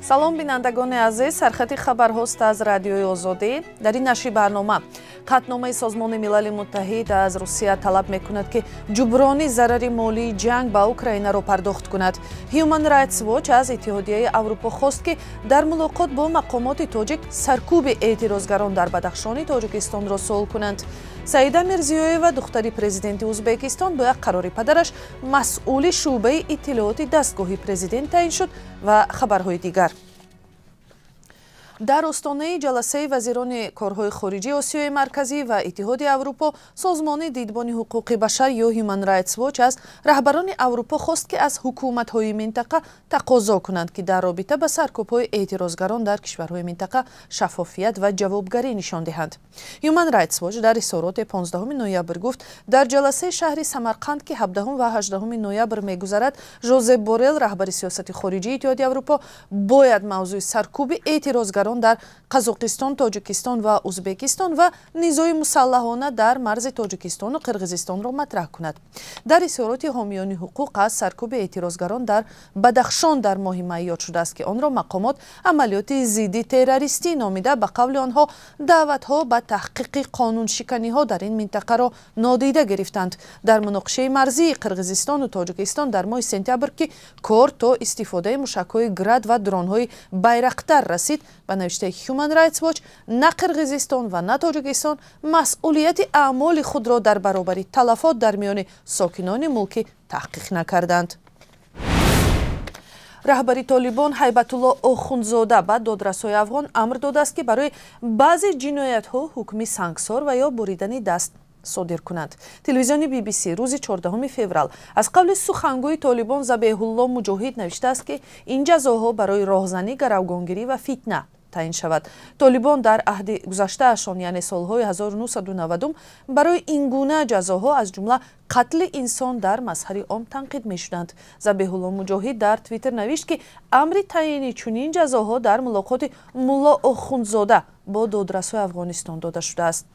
салом бинандагони азиз, сархати хабарҳост аз радиои Озодӣ. дар ин нашри барнома қатномаи Созмони Милали Муттаҳид аз Русия талаб мекунад ки ҷуброни зарари молии ҷанг ба Украинаро пардохт кунад. Human Rights Watch аз Иттиҳодияи Аврупо хост ки дар мулоқот бо мақомоти тоҷик саркӯби эътирозгарон дар Бадахшони Тоҷикистонро суол кунанд. Саида Мирзиёева, духтари президенти Узбекистон, бо як қарори падараш масъули шӯъбаи иттилооти дастгоҳи президент таъин шуд ва хабарҳои дигар. дар остонаи ҷаласаи вазирони корҳои хориҷии Осиёи Марказӣ ва Иттиҳоди Аврупо, Созмони дидбони ҳуқуқи башар ё Human Rights Watch аз раҳбарони Аврупо хост ки аз ҳукуматҳои минтақа тақозо кунанд ки дар робита ба саркӯбҳои эътирозгарон дар кишварҳои минтақа шаффофият ва ҷавобгарӣ нишон диҳанд. Human Rights Watch дар рисороти 15 ноябр гуфт, дар ҷаласаи шаҳри Самарқанд ки 17 ва 18 ноябр мегузарад, Жозеп Борел, раҳбари сиёсати хориҷии Иттиҳоди Аврупо, бояд мавзӯи саркӯби эътирозгарон дар Қазоқистон, Тоҷикистон ва Узбекистон ва низои мусаллаҳона дар марзи Тоҷикистону Қирғизистонро матраҳ кунад. Дар рисороти ҳомиёни ҳуқуқ аз саркӯби эътирозгарон дар Бадахшон дар моҳи май ёд шудааст ки онро мақомот амалиёти зидди террористӣ номида, ба қавли онҳо даъватҳо ба таҳқиқи қонуншиканиҳо дар ин минтақаро нодида гирифтанд. дар муноқишаи марзии Қирғизистону Тоҷикистон дар моҳи сентябр ки кор то истифодаи мушакҳои град ва дронҳои байрақтар расид, ба навиштаи Human Rights Watch, на Қирғизистон ва на Тоҷикистон масъулияти аъмоли худро дар баробари талафот дар миёни сокинони мулкӣ таҳқиқ накарданд. раҳбари Толибон Ҳайбатулло Охунзода ба додрасои афғон амр додааст ки барои баъзе ҷиноятҳо ҳукми сангсор ва ё буридани даст صادر کنند. تلویزیون BBC روز 14 فوریه از قبل سخنگوی طالبان ذبیح‌الله مجاهد نوشته است که این جزاها برای راهزنی، گروگانگیری و فتنه تعیین شود. طالبان در عهد گذشته‌شان یعنی سالهای 1990 برای این گونه جزاها از جمله قتل انسان در مظهر عام تنقید می‌شدند. ذبیح‌الله مجاهد در توییتر نوشت که امر تعیین چنین جزاها در ملاقات ملا آخوندزاده با دادرسای افغانستان داده شده است.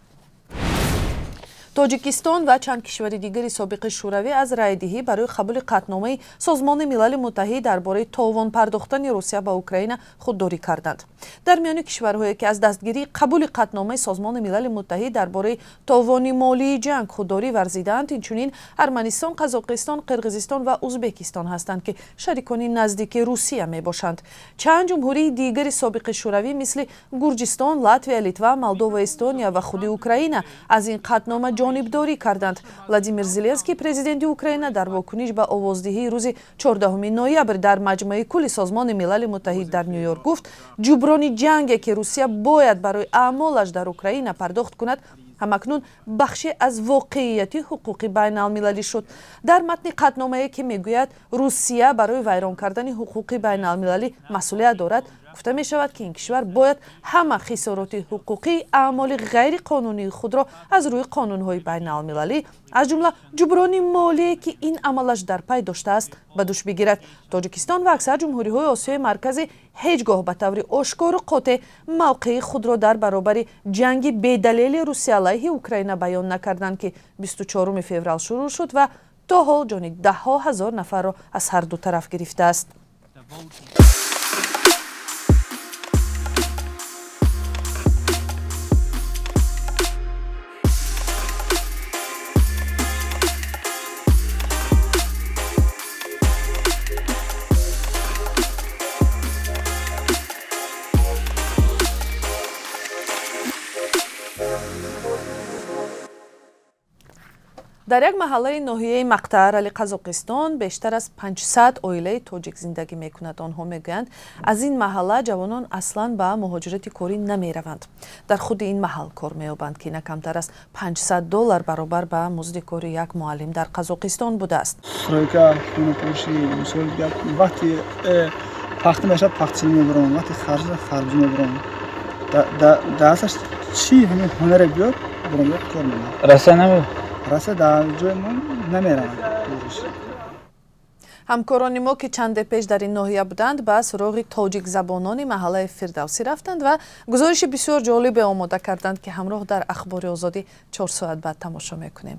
Тоҷикистон ва чанд кишвари дигари собиқи шӯравӣ аз райдиҳӣ барои қабули қатномаи Созмони Милали Муттаҳид дар бораи товон пардохтани Русия ба Украина худдорӣ карданд. дар миёни кишварҳое ки аз дастгирии қабули қатномаи Созмони Милали Муттаҳид дар бораи товони молии ҷанг худдорӣ варзидаанд, инчунин Арманистон, Қазоқистон, Қирғизистон ва Узбекистон ҳастанд ки шарикони наздики Русия мебошанд. чанд ҷумҳурии дигари собиқи шӯравӣ мисли Гурҷистон, Латвия, Литва, Молдова, Эстония ва худи Украина аз ин қатнома ҷонибдорӣ карданд. Владимир Зеленский, президенти Украина, дар вокуниш ба овоздиҳии рӯзи 14 ноябр дар маҷмаи кулли Созмони Милали Муттаҳид дар Нью-Йорк гуфт, ҷуброни ҷанге ки Русия бояд барои аъмолаш дар Украина пардохт кунад, ҳамакнун бахше аз воқеияти ҳуқуқи байналмилалӣ шуд. дар матни қатномае ки мегӯяд Русия барои вайрон кардани ҳуқуқи байналмилалӣ масъулият дорад, гуфта мешавад ки ин кишвар бояд ҳама хисороти ҳуқуқии аъмоли ғайриқонунии худро аз рӯи қонунҳои байналмилалӣ, аз ҷумла ҷуброни молие ки ин амалаш дар пай доштааст, ба дӯш бигирад. Тоҷикистон ва аксар ҷумҳуриҳои Осиёи Марказӣ ҳеҷ гоҳ ба таври ошкору қотеъ мавқеи худро дар баробари ҷанги бедалели Русия алайҳи Украина баён накарданд ки 24 феврал шурӯъ шуд ва то ҳол ҷони даҳҳо ҳазор нафарро аз ҳар ду тараф гирифтааст. дар як маҳаллаи ноҳияи Мақтар, Али Қазоқистон, бештар аз 500 оилаи тоҷик зиндагӣ мекунад. онҳо мегӯянд, аз ин маҳалла ҷавонон аслан ба муҳоҷирати корӣ намераванд. дар худи ин маҳал кор меёбанд ки на камтар аз $500 баробар ба музди кори як муаллим дар Қазоқистон будааст. вақти пахта мешавад, пахтчилӣ мебарам, вақти харҷӣ мебарам. дасташ чӣ ҳунаре биёд, барам кор мекунам. раса намебарам. раса дар ҷои мо намераванд. ҳамкорони мо ки чанде пеш дар ин ноҳия буданд, ба суроғи тоҷикзабонони маҳаллаи Фирдавсӣ рафтанд ва гузориши бисёр ҷолибе омода карданд ки ҳамроҳ дар ахбори Озодӣ 4 соат баъд тамошо мекунем.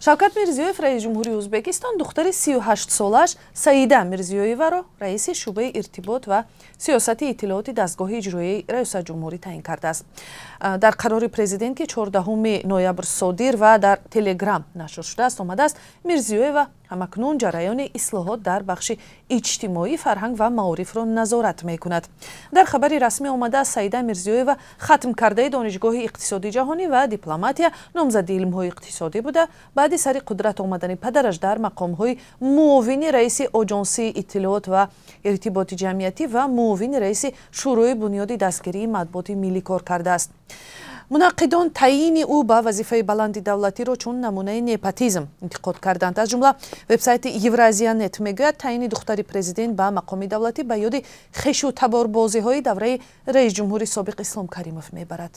Шавкат Мирзиёев, раис ҷумҳурии Ӯзбекистон, духтари 38 солаш Саида Мирзиёеваро раиси шӯъбаи иртибот ва сиёсати иттилооти дастгоҳи иҷроияи раисаҷумҳурӣ таъин кардааст. Дар қарори президент ки 14 ноябр содир ва дар Телеграм нашр шудааст омадааст, Мирзиёева ҳамакнун ҷараёни ислоҳот дар бахши иҷтимоӣ, фарҳанг ва маорифро назорат мекунад. Дар хабари расмӣ омадааст, Саида Мирзиёева хатмкардаи донишгоҳи иқтисодии ҷаҳонӣ ва дипломатия, номзади илмҳои иқтисодӣ буда, баъди сари қудрат омадани падараш дар мақомҳои муовини раиси оҷонсии иттилоот ва иртиботи ҷамъиятӣ ва муовини раиси шӯрои бунёди дастгирии матбуоти миллӣ кор кардааст. Мунаққидон таъини ӯ ба вазифаи баланди давлатиро чун намунаи непотизм интиқод карданд. Аз ҷумла вебсайти Евразиянет мегӯяд, таъини духтари президент ба мақоми давлатӣ ба ёди хешу-таборбозиҳои давраи раис ҷумҳури собиқ Ислом Каримов мебарад.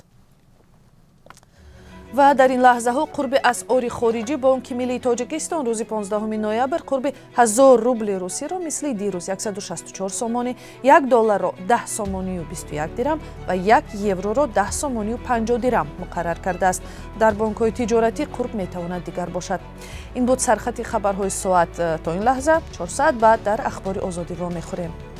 ва дар ин лаҳзаҳо қурби асъори хориҷӣ Бонки Миллии Тоҷикистон рӯзи 15 ноябр қурби 1000 рубли русиро мисли дирӯз 164 сомонӣ, $1 10 сомонию 21 дирам ва €1 10 сомонию 50 дирам муқаррар кардааст. Дар бонкҳои тиҷоратӣ қурб метавонад дигар бошад. Ин буд сархати хабарҳои соат то ин лаҳза. 4 соат баъд дар ахбори озодиро мехӯрем.